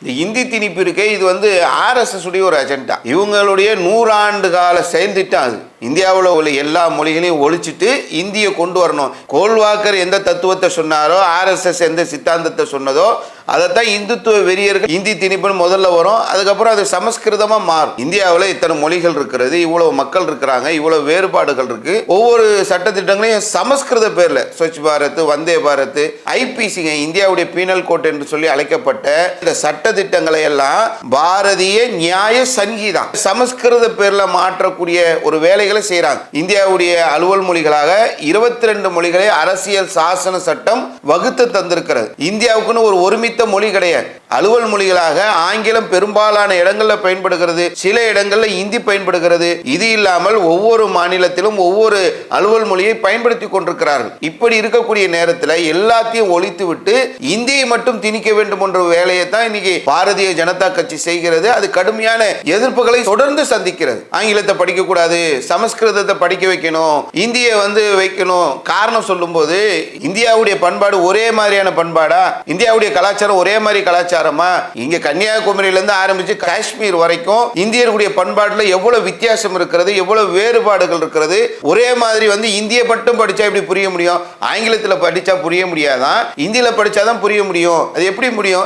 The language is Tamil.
இந்த இந்தி திணிப்பு இருக்கே, இது வந்து ஆர்எஸ்எஸ் உடைய ஒரு அஜெண்டா. இவங்களுடைய 100 ஆண்டு கால செயல் திட்டம் அது. இந்தியாவில் உள்ள எல்லா மொழிகளையும் ஒழிச்சிட்டு இந்தியை கொண்டு வரணும். கோல்வாக்கர் எந்த தத்துவத்தை சொன்னாரோ, ஆர்எஸ்எஸ் எந்த சித்தாந்தத்தை சொன்னதோ, அதைத்தான் இந்துத்துவ வெறியர்கள் இந்தி திணிப்புன்னு முதல்ல வரும். அதுக்கப்புறம் அது சமஸ்கிருதமா மாறும். இந்தியாவில் இத்தனை மொழிகள் இருக்கிறது, இவ்வளவு மக்கள் இருக்கிறாங்க, இவ்வளவு வேறுபாடுகள் இருக்கு. ஒவ்வொரு சட்டத்திட்டங்களையும் சமஸ்கிருத பேர்ல ஸ்வச் பாரத், வந்தே பாரத், ஐபிசிங்க இந்தியாவுடைய பீனல் கோட் என்று சொல்லி அழைக்கப்பட்ட இந்த சட்ட திட்டங்களை எல்லாம் பாரதிய நியாய சங்கீதம் சமஸ்கிருத பேர்ல மாற்றக்கூடிய ஒரு வேலைகளை செய்யறாங்க. இந்தியாவுடைய அலுவல் மொழிகளாக 22 மொழிகளை அரசியல் சாசன சட்டம் வகுத்து தந்திருக்கிறது. இந்தியாவுக்குன்னு ஒரு ஒருமித்த மொழி கிடையாது. அலுவல் மொழிகளாக ஆங்கிலம் பெரும்பாலான இடங்கள்ல பயன்படுகிறது, சில இடங்கள்ல இந்தி பயன்படுகிறது. இது இல்லாமல் ஒவ்வொரு மாநிலத்திலும் ஒவ்வொரு அலுவல் மொழியை பயன்படுத்தி கொண்டிருக்கிறார்கள். இப்படி இருக்கக்கூடிய நேரத்தில் எல்லாத்தையும் ஒழித்து விட்டு இந்தியை மட்டும் திணிக்க வேண்டும் என்ற வேலையை தான் இன்னைக்கு பாரதிய ஜனதா கட்சி செய்கிறது. அது கடுமையான எதிர்ப்புகளை தொடர்ந்து சந்திக்கிறது. ஆங்கிலத்தை படிக்க கூடாது, சமஸ்கிருதத்தை படிக்க வைக்கணும், இந்தியை வைக்கணும். காரணம் சொல்லும் போது இந்தியாவுடைய பண்பாடு ஒரே மாதிரியான பண்பாடா, இந்தியாவுடைய கலாச்சாரம் ஒரே மாதிரி கலாச்சாரமா? இங்க கன்னியாகுமரியில இருந்து ஆரம்பிச்சு காஷ்மீர் வரைக்கும் இந்தியர்களுடைய பண்பாட்டுல எவ்வளவு வித்தியாசம் இருக்கிறது, எவ்வளவு வேறுபாடுகள் இருக்கிறது. ஒரே மாதிரி இந்தியை மட்டும் படிச்சா எப்படி புரிய முடியும்? ஆங்கிலத்தில் படிச்சா புரிய முடியாதான், இந்தியில படிச்சாதான் புரிய முடியும். அது எப்படி முடியும்?